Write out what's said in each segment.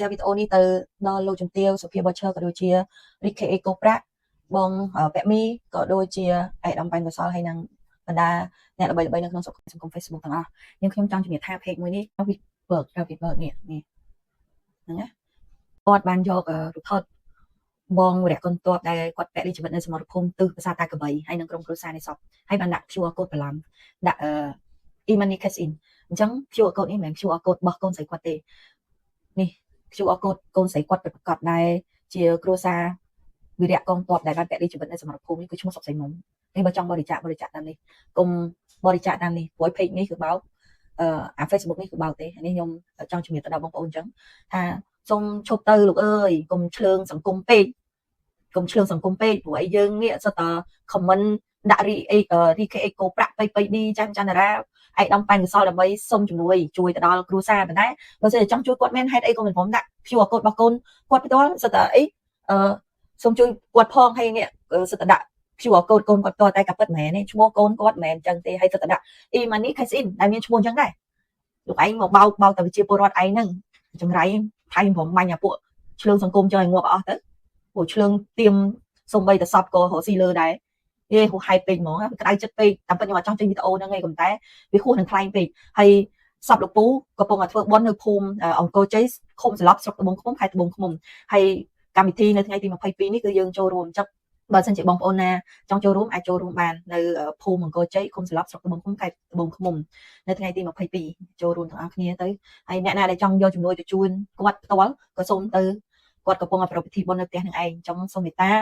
share វីដេអូនេះទៅដល់លោកជំទាវសុភាបឈើក៏ដូចជា RKA កូប្រាក់បងពាក់មីក៏ដូចជាឯកឧត្តមបាញ់កសលហើយនឹងបណ្ដាអ្នកល្បីៗនៅក្នុងសង្គម Facebook ទាំងអស់ខ្ញុំចង់ជំរាបថា page មួយនេះវា work នេះហ្នឹងណាគាត់បានយករូបថតបងវរៈកុនតបដែលគាត់ពាក់លីជីវិតនៅសមរភូមិទិសភាសាតាកបីហើយនឹងក្រុមគ្រួសារនៃសពហើយបានដាក់ QR code បន្លំដាក់e-money cash in អញ្ចឹង QR code នេះមិនមែន QR code របស់កូនស្រីគាត់ទេនេះ QR code កូនស្រីគាត់ប្រកាសដែរជាគ្រួសារវិរៈកងទ័ពដែលបានពាក់លីជីវិតនៅសមរភូមិនេះគឺឈ្មោះសុកសៃមុំនេះបើចង់បរិច្ចាគតាមនេះកុំបរិច្ចាគតាមនេះព្រោះ page នេះគឺបោកអា Facebook នេះគឺបោកទេនេះខ្ញុំចង់ជំរាបទៅដល់បងប្អូនអញ្ចឹងថាសូមឈប់ទៅលោកអើយកុំឆ្លើងសង្គមពេកព្រោះអីយើងនេះសិតតែ comment ដាក់ RKA កូប្រាក់ពេកនេះចាំច័ន្ទរាឯកឧត្តមប៉ែនកសលដើម្បីសុំជំនួយជួយទៅដល់គ្រួសារប៉ុន្តែបើសិនជាចង់ជួយគាត់មែនហេតុអីក៏មិនព្រមដាក់ QR code របស់កូនគាត់ផ្ទាល់សិតតែអីសូមជួយគាត់ផងហើយនេះសិតតែដាក់ QR code កូនគាត់ផ្ទាល់តែក៏ពិតមែនទេឈ្មោះកូនគាត់មិនមែនអញ្ចឹងទេហើយសិតតែដាក់ e-money cash in ដែលមានឈ្មោះអញ្ចឹងដែរលោកឯងមកបោកតែវិជាពលរដ្ឋឯងហ្នឹងចង្រៃថៃព្រមបាញ់អាពួកឆ្លើងសង្គមចុះឲ្យងាប់អស់ទៅពួកឆ្លើងទៀមសំបីតែសពក៏រកស៊ីលើដែរហួសហេតុពេកហ្មងក្តៅចិត្តពេកតាមពិតខ្ញុំអត់ចង់ចេញវីដេអូហ្នឹងឯងប៉ុន្តែវាហួសនឹងខ្លាំងពេកហើយសពលោកពូកំពុងតែធ្វើបុណ្យនៅភូមិអង្គរជ័យឃុំសន្លប់ស្រុកត្បូងឃ្មុំខេត្តត្បូងឃ្មុំហើយកម្មវិធីនៅថ្ងៃទី22នេះគឺយើងចូលរួមចឹងបើសិនជាបងប្អូនណាចង់ចូលរួមអាចចូលរួមបាននៅភូមិអង្គរជ័យឃុំសន្លប់ស្រុកត្បូងឃ្មុំខេត្តត្បូងឃ្មុំនៅថ្ងៃទី22ចូលរួមទាំងអស់គ្នាទៅហើយអ្នកណាដែលចង់យកជំនួយទៅជូនគាត់ផ្ទាល់ក៏សូមទៅគាត់កំពុងតែប្រពៃពិធីបុណ្យនៅផ្ទះនឹងឯងចង់សូមមេត្តា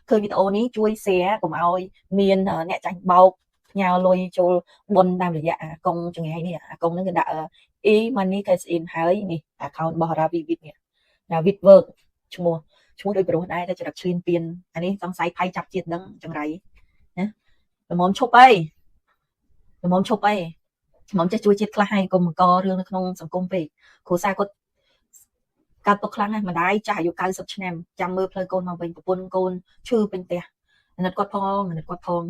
ឃើញវីដេអូនេះជួយ share កុំឲ្យមានអ្នកចាញ់បោកផ្ញើលុយចូលបុណ្យតាមរយៈអាកុងចង្រៃនេះអាកុងហ្នឹងគឺដាក់ e-money cash in ហើយនេះ account របស់ Ravivit នេះ Ravivit work ឈ្មោះដូចប្រុសដែរតែចរិតឈ្លានពានអានេះសង្ស័យផៃចាប់ជាតិដឹងចង្រៃណាល្មមឈប់អីល្មមចេះជួយជាតិខ្លះហើយកុំបង្ករឿងនៅក្នុងសង្គមពេកគ្រួសារគាត់កាត់ទុកខ្លាំងណាស់ម្ដាយចាស់អាយុ90ឆ្នាំចាំមើលផ្លូវកូនមកវិញប្រពន្ធកូនឈឺពេញផ្ទះអាណិតគាត់ផង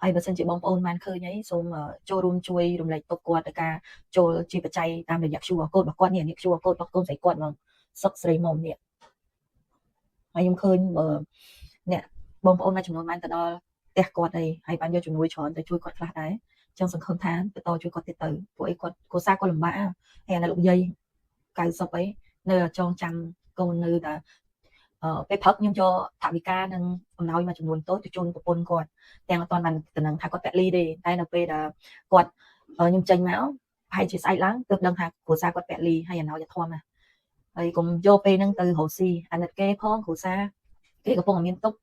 ហើយបើសិនជាបងប្អូនបានឃើញអីសូមចូលរួមជួយរំលែកទុកគាត់ទៅការចូលជាបច្ច័យតាមរយៈ QR code របស់គាត់នេះ QR code របស់កូនស្រីគាត់ហ្មងសុកស្រីមុំនេះហើយខ្ញុំឃើញអ្នកបងប្អូនមួយចំនួនបានទៅដល់ផ្ទះគាត់ហើយបានយកជំនួយច្រើនទៅជួយគាត់ខ្លះដែរចឹងសង្ឃឹមថាបន្តជួយគាត់ទៀតទៅព្រោះអីគាត់គ្រួសារគាត់លំបាកហើយអាណិតលោកយាយ90អីនៅចងចាំកូននៅតែពេលព្រឹកខ្ញុំយកថវិកានិងអំណោយមួយចំនួនតូចទៅជូនប្រពន្ធគាត់ទាំងអត់ទាន់បានតំណឹងថាគាត់ពាក់លីទេតែនៅពេលដែលគាត់ខ្ញុំចេញមកប្រហែលជាស្អែកឡើងទើបដឹងថាគ្រួសារគាត់ពាក់លីហើយអំណោយធំណាហើយកុំយកពេលហ្នឹងទៅរកស៊ីអាណិតគេផងគ្រួសារគេកំពុងតែមានទុក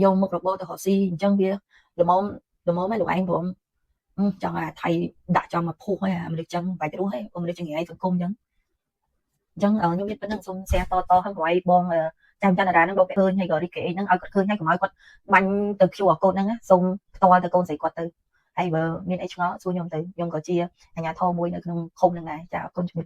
យកមុខរបរទៅរកស៊ីអញ្ចឹងវាល្មមឲ្យលោកឯងព្រមចង់ឲ្យថៃដាក់ចំមកភុះហើយមនុស្សចឹងបាច់រស់ហើយមនុស្សចង្រៃសង្គមអញ្ចឹងខ្ញុំមានប៉ុណ្្នឹងសូម share តហើយកុំឲ្យបងចាំច័ន្ទរាហ្នឹងបងឃើញហើយក៏ RKA ហ្នឹងឲ្យគាត់ឃើញហើយកុំឲ្យគាត់បាញ់ទៅ QR code ហ្នឹងសូមផ្ទាល់ទៅកូនស្រីគាត់ទៅហើយបើមានអីឆ្ងល់សួរខ្ញុំទៅខ្ញុំក៏ជាអាជ្ញាធរមួយនៅក្នុងឃុំហ្នឹងដែរចាអរគុណជំរាប